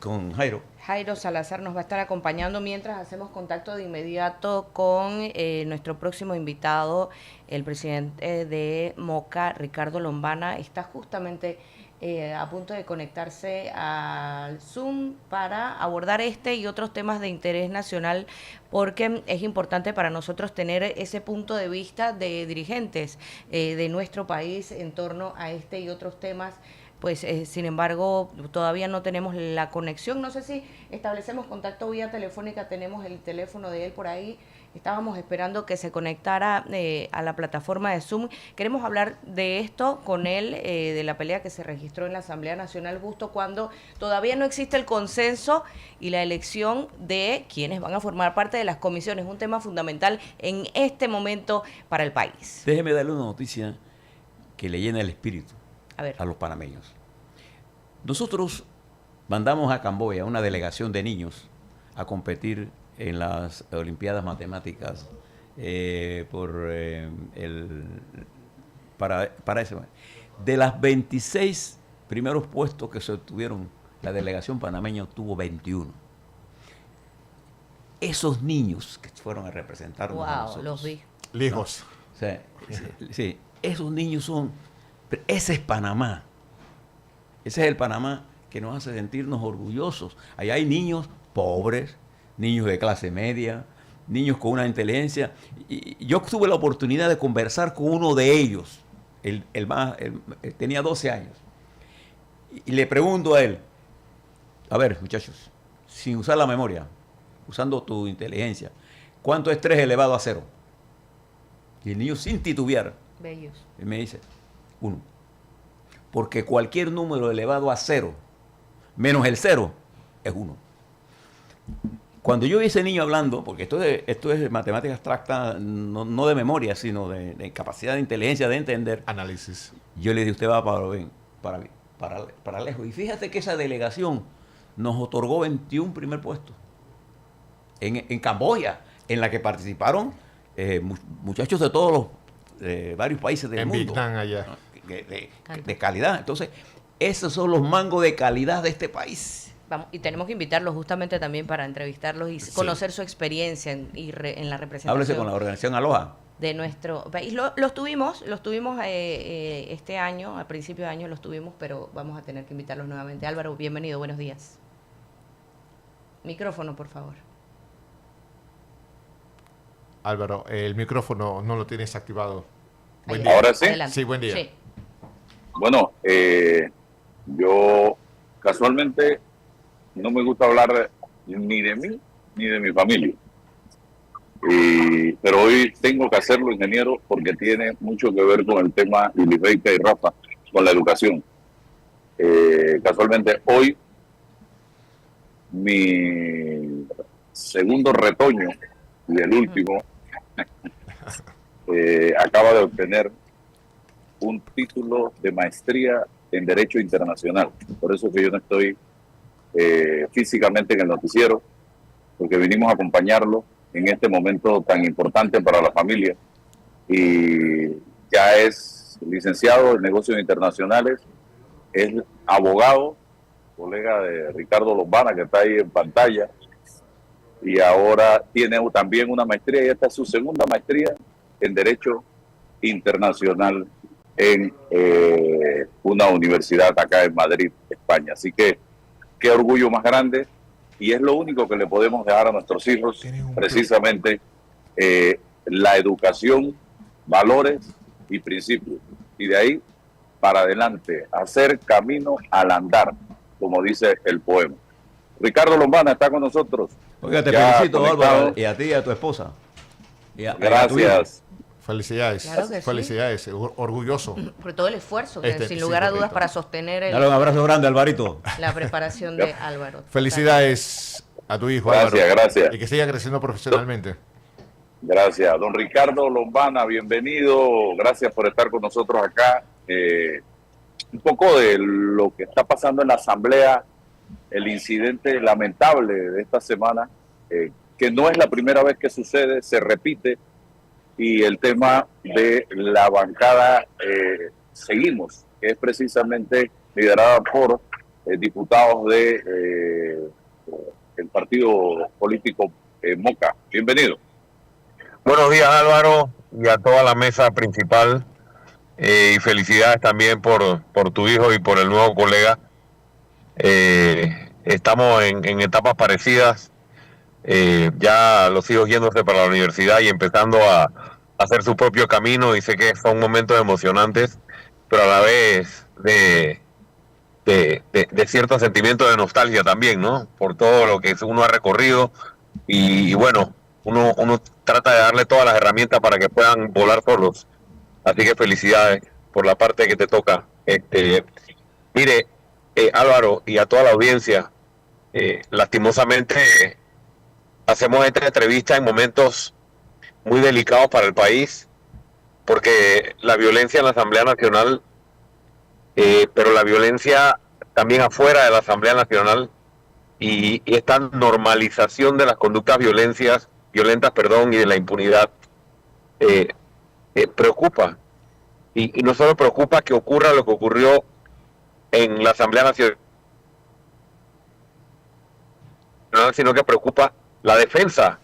con Jairo. Jairo Salazar nos va a estar acompañando mientras hacemos contacto de inmediato con nuestro próximo invitado, el presidente de Moca, Ricardo Lombana. Está justamente a punto de conectarse al Zoom para abordar este y otros temas de interés nacional, porque es importante para nosotros tener ese punto de vista de dirigentes de nuestro país en torno a este y otros temas. Pues sin embargo todavía no tenemos la conexión. No sé si establecemos contacto vía telefónica, tenemos el teléfono de él por ahí. Estábamos esperando que se conectara a la plataforma de Zoom. Queremos hablar de esto con él, de la pelea que se registró en la Asamblea Nacional justo cuando todavía no existe el consenso y la elección de quienes van a formar parte de las comisiones. Un tema fundamental en este momento para el país. Déjeme darle una noticia que le llena el espíritu a los panameños. Nosotros mandamos a Camboya una delegación de niños a competir en las Olimpiadas Matemáticas para ese. De las 26 primeros puestos que se obtuvieron, la delegación panameña obtuvo 21. Esos niños que fueron a representarnos a nosotros. Los vi. Lejos. O sea, sí, esos niños son... Ese es Panamá. Ese es el Panamá que nos hace sentirnos orgullosos. Allá hay niños pobres, niños de clase media, niños con una inteligencia. Y yo tuve la oportunidad de conversar con uno de ellos. Él tenía 12 años. Y le pregunto a él, a ver, muchachos, sin usar la memoria, usando tu inteligencia, ¿cuánto es 3 elevado a 0? Y el niño sin titubear, Bellos. él me dice, 1. Porque cualquier número elevado a 0 menos el 0 es 1. Cuando yo vi a ese niño hablando, porque esto es matemática abstracta, no de memoria, sino de capacidad de inteligencia, de entender. Análisis. Yo le dije, usted va para lejos. Y fíjate que esa delegación nos otorgó 21 primer puestos. En Camboya, en la que participaron muchachos de todos los varios países del mundo. En Vietnam allá. De calidad. Entonces, esos son los mangos de calidad de este país. Vamos, y tenemos que invitarlos justamente también para entrevistarlos y conocer su experiencia en la representación. Háblese con la organización Aloha. De nuestro país. Los tuvimos este año, a principio de año los tuvimos, pero vamos a tener que invitarlos nuevamente. Álvaro, bienvenido, buenos días. Micrófono, por favor. Álvaro, el micrófono no lo tienes activado. Buen día. ¿Ahora sí? Adelante. Sí, buen día. Sí. Bueno, yo casualmente no me gusta hablar ni de mí ni de mi familia. Pero hoy tengo que hacerlo, ingeniero, porque tiene mucho que ver con el tema de Ilibeika y Rafa, con la educación. Casualmente hoy mi segundo retoño y el último acaba de obtener un título de maestría en Derecho Internacional. Por eso que yo no estoy físicamente en el noticiero, porque vinimos a acompañarlo en este momento tan importante para la familia. Y ya es licenciado en negocios internacionales, es abogado, colega de Ricardo Lombana, que está ahí en pantalla, y ahora tiene también una maestría, y esta es su segunda maestría en Derecho Internacional en una universidad acá en Madrid, España. Así que qué orgullo más grande, y es lo único que le podemos dejar a nuestros hijos, precisamente la educación, valores y principios, y de ahí para adelante, hacer camino al andar, como dice el poema. Ricardo Lombana está con nosotros. Oiga, te felicito, Álvaro, y a ti y a tu esposa. Gracias. Felicidades. Claro que felicidades, sí. Orgulloso. Por todo el esfuerzo que sin lugar a dudas para sostener Dale un abrazo grande, Alvarito. La preparación de Álvaro. Felicidades a tu hijo, gracias, Álvaro. Gracias. Y que siga creciendo profesionalmente. Gracias. Don Ricardo Lombana, bienvenido. Gracias por estar con nosotros acá. Un poco de lo que está pasando en la Asamblea, el incidente lamentable de esta semana, que no es la primera vez que sucede, se repite, y el tema de la bancada Seguimos, que es precisamente liderada por diputados de el partido político Moca. Bienvenido. Buenos días, Álvaro, y a toda la mesa principal. Y felicidades también por tu hijo y por el nuevo colega. Estamos en etapas parecidas. Ya los hijos yéndose para la universidad y empezando a hacer su propio camino, y sé que son momentos emocionantes, pero a la vez de cierto sentimiento de nostalgia también, ¿no? Por todo lo que uno ha recorrido y bueno, uno trata de darle todas las herramientas para que puedan volar solos. Así que felicidades por la parte que te toca. Mire, Álvaro, y a toda la audiencia, lastimosamente hacemos esta entrevista en momentos muy delicados para el país, porque la violencia en la Asamblea Nacional, pero la violencia también afuera de la Asamblea Nacional, y esta normalización de las conductas violentas, y de la impunidad, preocupa. Y no solo preocupa que ocurra lo que ocurrió en la Asamblea Nacional, sino que preocupa la defensa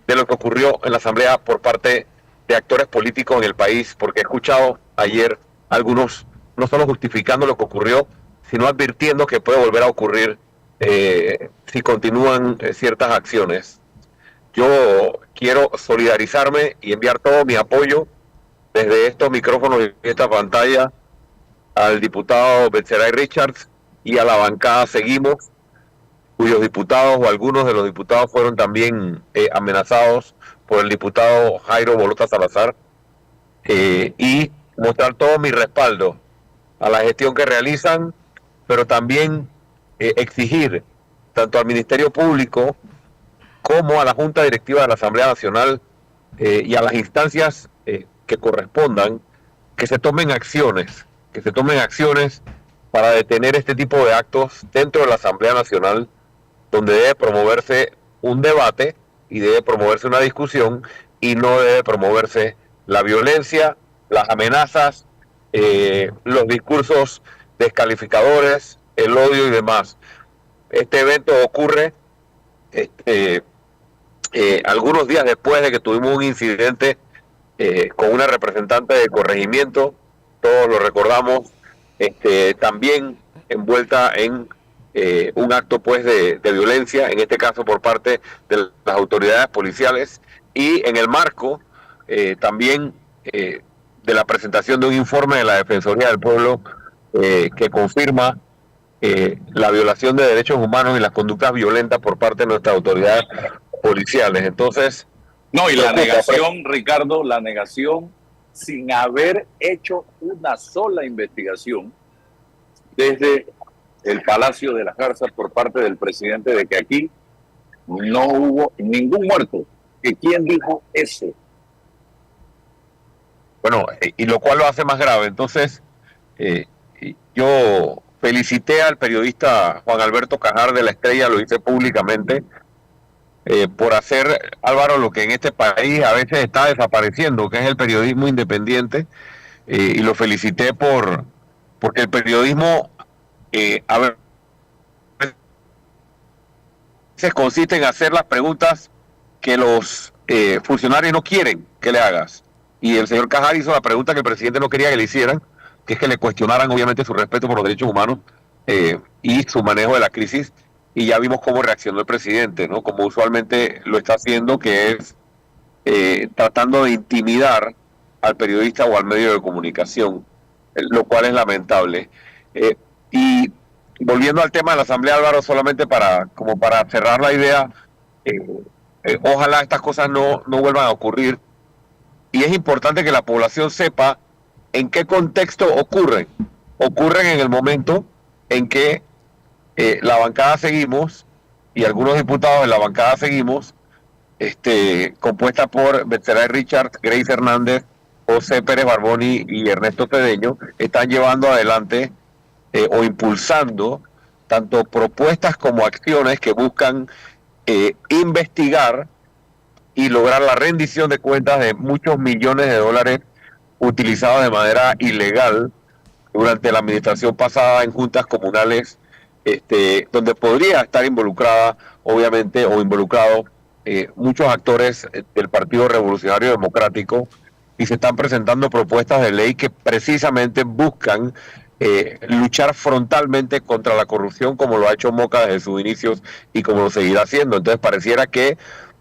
de lo que ocurrió en la Asamblea por parte de actores políticos en el país, porque he escuchado ayer algunos no solo justificando lo que ocurrió, sino advirtiendo que puede volver a ocurrir si continúan ciertas acciones. Yo quiero solidarizarme y enviar todo mi apoyo desde estos micrófonos y esta pantalla al diputado Betseray Richards y a la bancada Seguimos, cuyos diputados o algunos de los diputados fueron también amenazados por el diputado Jairo Bolota Salazar, y mostrar todo mi respaldo a la gestión que realizan, pero también exigir tanto al Ministerio Público como a la Junta Directiva de la Asamblea Nacional y a las instancias que correspondan, que se tomen acciones para detener este tipo de actos dentro de la Asamblea Nacional, donde debe promoverse un debate y debe promoverse una discusión, y no debe promoverse la violencia, las amenazas, los discursos descalificadores, el odio y demás. Este evento ocurre algunos días después de que tuvimos un incidente con una representante de corregimiento, todos lo recordamos, también envuelta en un acto pues de violencia, en este caso por parte de las autoridades policiales, y en el marco también de la presentación de un informe de la Defensoría del Pueblo que confirma la violación de derechos humanos y las conductas violentas por parte de nuestras autoridades policiales. Entonces, no, y la negación, Ricardo, la negación sin haber hecho una sola investigación desde el Palacio de las Garzas por parte del presidente de que aquí no hubo ningún muerto. ¿Que quién dijo eso? Bueno, y lo cual lo hace más grave. Entonces, yo felicité al periodista Juan Alberto Cajar de La Estrella, lo hice públicamente, por hacer, Álvaro, lo que en este país a veces está desapareciendo, que es el periodismo independiente, y lo felicité porque el periodismo a veces consiste en hacer las preguntas que los funcionarios no quieren que le hagas. Y el señor Cajar hizo la pregunta que el presidente no quería que le hicieran, que es que le cuestionaran obviamente su respeto por los derechos humanos y su manejo de la crisis. Y ya vimos cómo reaccionó el presidente, ¿no? Como usualmente lo está haciendo, que es tratando de intimidar al periodista o al medio de comunicación, lo cual es lamentable. Y volviendo al tema de la Asamblea, Álvaro, solamente para cerrar la idea, ojalá estas cosas no vuelvan a ocurrir. Y es importante que la población sepa en qué contexto ocurren. Ocurren en el momento en que la bancada Seguimos y algunos diputados de la bancada Seguimos, compuesta por Betseray Richards, Grace Hernández, José Pérez Barboni y Ernesto Cedeño, están llevando adelante o impulsando tanto propuestas como acciones que buscan investigar y lograr la rendición de cuentas de muchos millones de dólares utilizados de manera ilegal durante la administración pasada en juntas comunales donde podría estar involucrada, obviamente, o involucrado muchos actores del Partido Revolucionario Democrático, y se están presentando propuestas de ley que precisamente buscan luchar frontalmente contra la corrupción, como lo ha hecho Moca desde sus inicios y como lo seguirá haciendo. Entonces pareciera que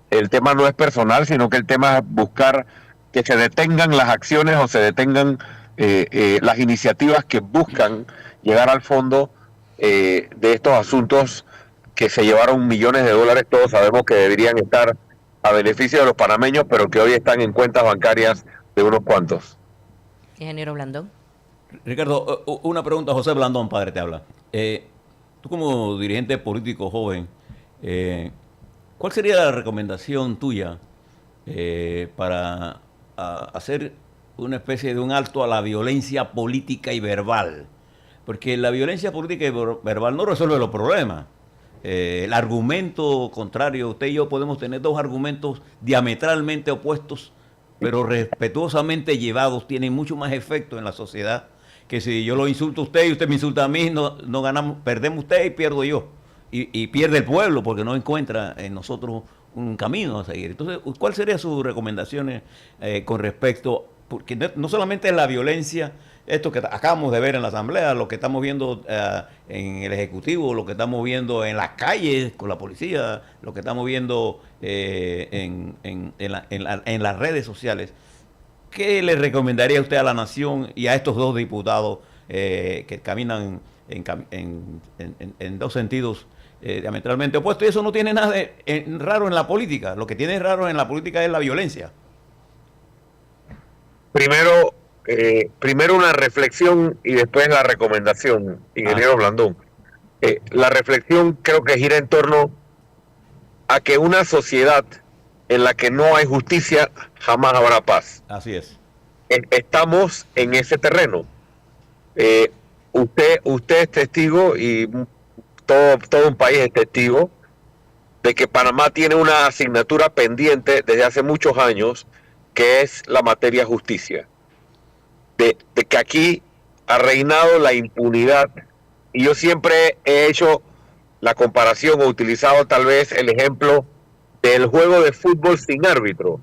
el tema no es personal, sino que el tema es buscar que se detengan las acciones o se detengan las iniciativas que buscan llegar al fondo de estos asuntos que se llevaron millones de dólares. Todos sabemos que deberían estar a beneficio de los panameños, pero que hoy están en cuentas bancarias de unos cuantos. Ingeniero Blandón. Ricardo, una pregunta. José Blandón, padre, te habla. Tú como dirigente político joven, ¿cuál sería la recomendación tuya para hacer una especie de un alto a la violencia política y verbal? Porque la violencia política y verbal no resuelve los problemas. El argumento contrario, usted y yo podemos tener dos argumentos diametralmente opuestos, pero respetuosamente llevados, tienen mucho más efecto en la sociedad que si yo lo insulto a usted y usted me insulta a mí. No ganamos, perdemos usted y pierdo yo. Y pierde el pueblo porque no encuentra en nosotros un camino a seguir. Entonces, ¿cuáles serían sus recomendaciones con respecto? Porque no solamente es la violencia, esto que acabamos de ver en la Asamblea, lo que estamos viendo en el Ejecutivo, lo que estamos viendo en las calles con la policía, lo que estamos viendo en las redes sociales. ¿Qué le recomendaría usted a la Nación y a estos dos diputados que caminan en dos sentidos diametralmente opuestos? Y eso no tiene nada de raro en la política. Lo que tiene raro en la política es la violencia. Primero una reflexión y después la recomendación, ingeniero Blandón. La reflexión creo que gira en torno a que una sociedad en la que no hay justicia jamás habrá paz. Así es. Estamos en ese terreno. Usted es testigo y todo un país es testigo de que Panamá tiene una asignatura pendiente desde hace muchos años, que es la materia justicia. De que aquí ha reinado la impunidad, y yo siempre he hecho la comparación o utilizado tal vez el ejemplo del juego de fútbol sin árbitro.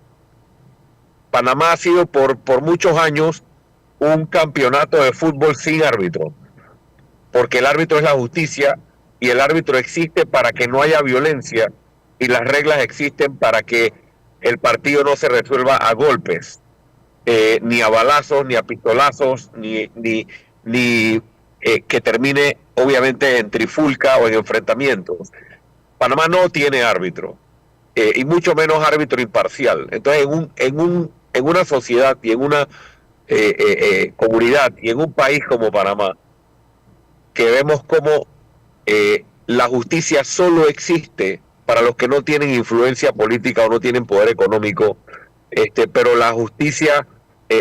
Panamá ha sido por muchos años un campeonato de fútbol sin árbitro, porque el árbitro es la justicia y el árbitro existe para que no haya violencia y las reglas existen para que el partido no se resuelva a golpes, ni a balazos, ni a pistolazos, ni que termine obviamente en trifulca o en enfrentamientos. Panamá no tiene árbitro, y mucho menos árbitro imparcial. Entonces en una sociedad y en una comunidad y en un país como Panamá, que vemos como la justicia solo existe para los que no tienen influencia política o no tienen poder económico, pero la justicia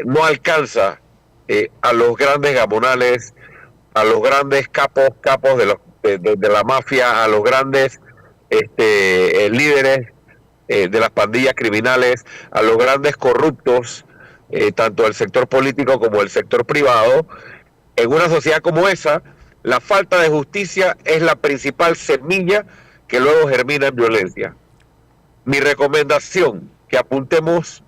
no alcanza a los grandes gamonales, a los grandes capos de la mafia, a los grandes líderes de las pandillas criminales, a los grandes corruptos, tanto del sector político como del sector privado. En una sociedad como esa, la falta de justicia es la principal semilla que luego germina en violencia. Mi recomendación, que apuntemos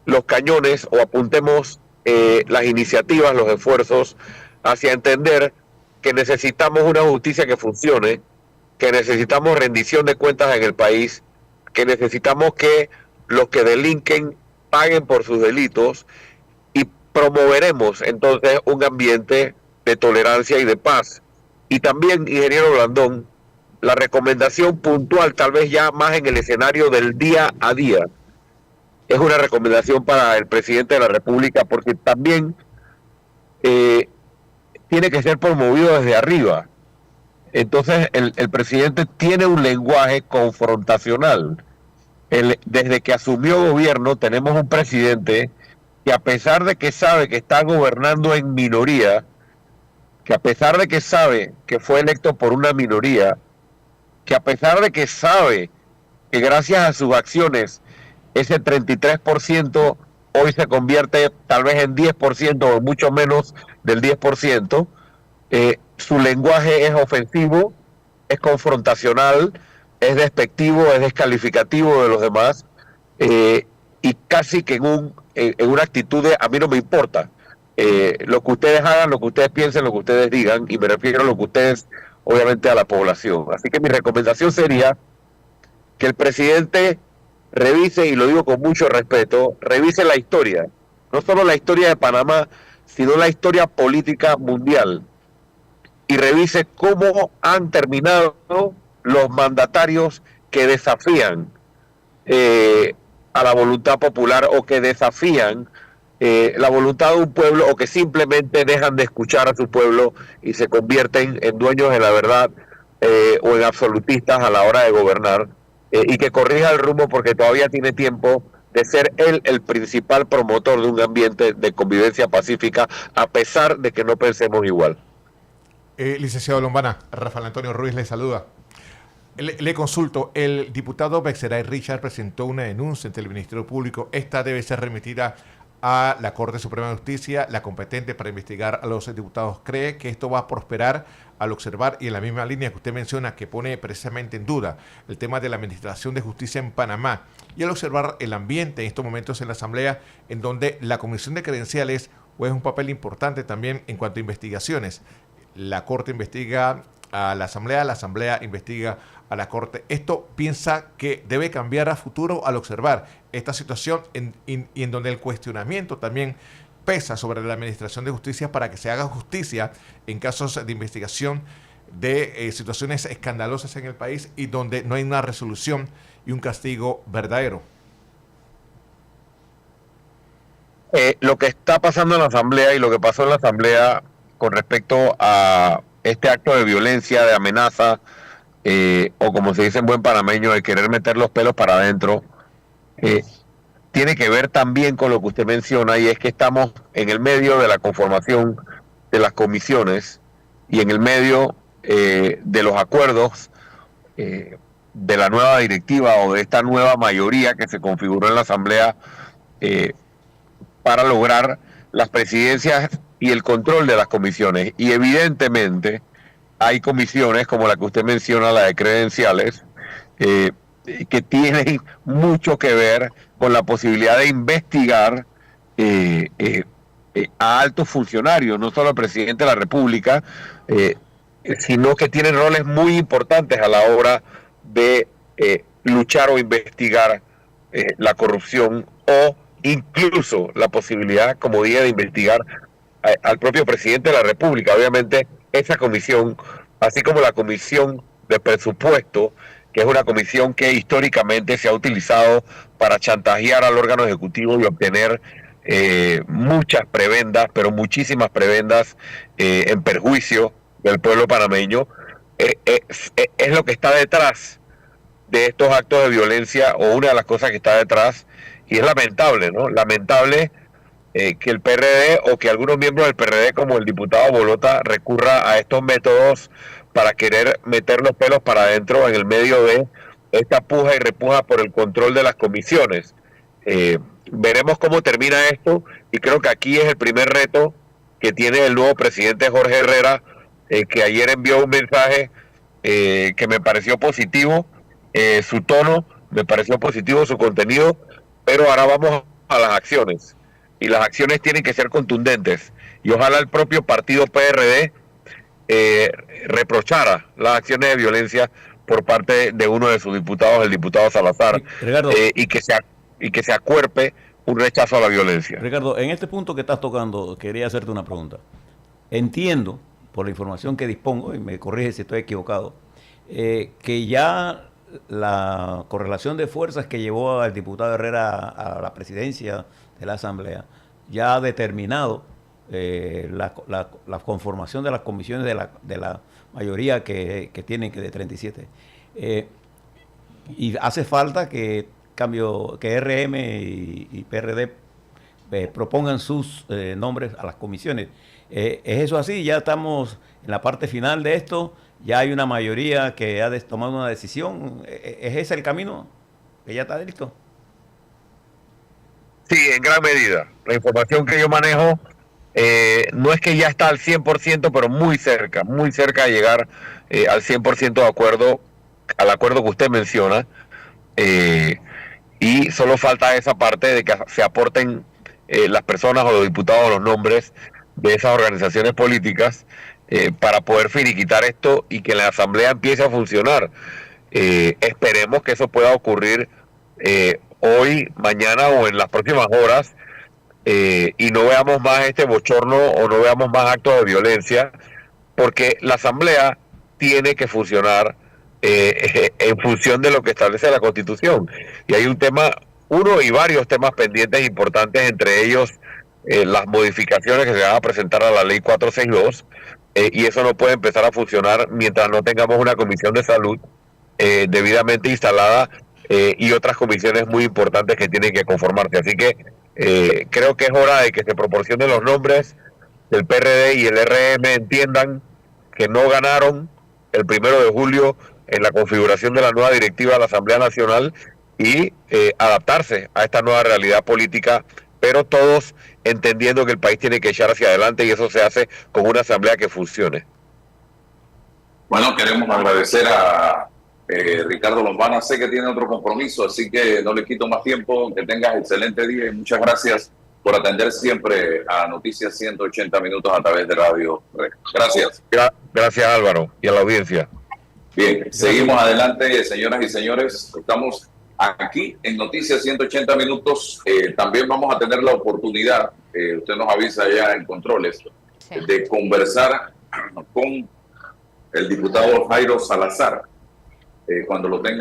los cañones o apuntemos las iniciativas, los esfuerzos hacia entender que necesitamos una justicia que funcione, que necesitamos rendición de cuentas en el país, que necesitamos que los que delinquen paguen por sus delitos, y promoveremos entonces un ambiente de tolerancia y de paz. Y también, ingeniero Blandón, la recomendación puntual, tal vez ya más en el escenario del día a día, es una recomendación para el presidente de la República, porque también tiene que ser promovido desde arriba. Entonces el presidente tiene un lenguaje confrontacional. Desde que asumió gobierno tenemos un presidente que, a pesar de que sabe que está gobernando en minoría, que a pesar de que sabe que fue electo por una minoría, que a pesar de que sabe que gracias a sus acciones ese 33% hoy se convierte tal vez en 10% o mucho menos del 10%, su lenguaje es ofensivo, es confrontacional, es despectivo, es descalificativo de los demás, y casi que en una actitud de a mí no me importa lo que ustedes hagan, lo que ustedes piensen, lo que ustedes digan, y me refiero a lo que ustedes, obviamente, a la población. Así que mi recomendación sería que el presidente revise, y lo digo con mucho respeto, revise la historia, no solo la historia de Panamá, sino la historia política mundial, y revise cómo han terminado los mandatarios que desafían a la voluntad popular, o que desafían la voluntad de un pueblo, o que simplemente dejan de escuchar a su pueblo y se convierten en dueños de la verdad, o en absolutistas a la hora de gobernar, y que corrija el rumbo, porque todavía tiene tiempo de ser él el principal promotor de un ambiente de convivencia pacífica, a pesar de que no pensemos igual. Licenciado Lombana, Rafael Antonio Ruiz le saluda. Le consulto, el diputado Bexeray Richard presentó una denuncia ante el Ministerio Público. Esta debe ser remitida a la Corte Suprema de Justicia, la competente para investigar a los diputados. ¿Cree que esto va a prosperar al observar, y en la misma línea que usted menciona, que pone precisamente en duda el tema de la administración de justicia en Panamá, y al observar el ambiente en estos momentos en la Asamblea, en donde la Comisión de Credenciales juega un papel importante también en cuanto a investigaciones? La Corte investiga a la Asamblea investiga a la Corte. ¿Esto piensa que debe cambiar a futuro al observar esta situación y en donde el cuestionamiento también pesa sobre la administración de justicia, para que se haga justicia en casos de investigación de situaciones escandalosas en el país y donde no hay una resolución y un castigo verdadero? Lo que está pasando en la Asamblea, y lo que pasó en la Asamblea con respecto a este acto de violencia, de amenaza, o como se dice en buen panameño, de querer meter los pelos para adentro, tiene que ver también con lo que usted menciona, y es que estamos en el medio de la conformación de las comisiones, y en el medio de los acuerdos de la nueva directiva, o de esta nueva mayoría que se configuró en la Asamblea, para lograr las presidencias y el control de las comisiones. Y evidentemente hay comisiones como la que usted menciona, la de credenciales, que tienen mucho que ver con la posibilidad de investigar a altos funcionarios, no solo al presidente de la República, sino que tienen roles muy importantes a la hora de luchar o investigar la corrupción, o incluso la posibilidad, como dije, de investigar al propio presidente de la República. Obviamente, esa comisión, así como la comisión de presupuesto, que es una comisión que históricamente se ha utilizado para chantajear al órgano ejecutivo y obtener muchas prebendas, pero muchísimas prebendas en perjuicio del pueblo panameño, es lo que está detrás de estos actos de violencia, o una de las cosas que está detrás. Y es lamentable, ¿no? Lamentable que el PRD, o que algunos miembros del PRD, como el diputado Bolota, recurra a estos métodos para querer meter los pelos para adentro en el medio de esta puja y repuja por el control de las comisiones. Veremos cómo termina esto, y creo que aquí es el primer reto que tiene el nuevo presidente Jorge Herrera, que ayer envió un mensaje que me pareció positivo, su tono me pareció positivo, su contenido, pero ahora vamos a las acciones, y las acciones tienen que ser contundentes, y ojalá el propio partido PRD reprochara las acciones de violencia por parte de uno de sus diputados, el diputado Salazar, y que se acuerpe un rechazo a la violencia. Ricardo, en este punto que estás tocando, quería hacerte una pregunta. Entiendo, por la información que dispongo, y me corrige si estoy equivocado, que ya la correlación de fuerzas que llevó al diputado Herrera a la presidencia de la Asamblea ya ha determinado la conformación de las comisiones de la mayoría que tienen, que de 37. Y hace falta que RM y PRD propongan sus nombres a las comisiones. ¿Es eso así? Ya estamos en la parte final de esto. Ya hay una mayoría que ha tomado una decisión. ¿Es ese el camino? ¿Que ya está listo? Sí, en gran medida. La información que yo manejo no es que ya está al 100%, pero muy cerca de llegar al 100% de acuerdo, al acuerdo que usted menciona. Y solo falta esa parte de que se aporten las personas o los diputados los nombres de esas organizaciones políticas para poder finiquitar esto y que la Asamblea empiece a funcionar. Esperemos que eso pueda ocurrir hoy, mañana o en las próximas horas, y no veamos más este bochorno o no veamos más actos de violencia, porque la Asamblea tiene que funcionar en función de lo que establece la Constitución. Y hay uno y varios temas pendientes importantes, entre ellos las modificaciones que se van a presentar a la Ley 462, y eso no puede empezar a funcionar mientras no tengamos una comisión de salud debidamente instalada y otras comisiones muy importantes que tienen que conformarse. Así que creo que es hora de que se proporcionen los nombres, el PRD y el RM entiendan que no ganaron el 1 de julio en la configuración de la nueva directiva de la Asamblea Nacional y adaptarse a esta nueva realidad política, pero todos entendiendo que el país tiene que echar hacia adelante y eso se hace con una asamblea que funcione. Bueno, queremos agradecer a Ricardo Lombana. Sé que tiene otro compromiso, así que no le quito más tiempo. Que tengas excelente día y muchas gracias por atender siempre a Noticias 180 Minutos a través de Radio Red. Gracias. Gracias, Álvaro, y a la audiencia. Bien, seguimos adelante, señoras y señores. Estamos aquí en Noticias 180 Minutos. También vamos a tener la oportunidad, usted nos avisa ya en controles, de conversar con el diputado Jairo Salazar cuando lo tenga.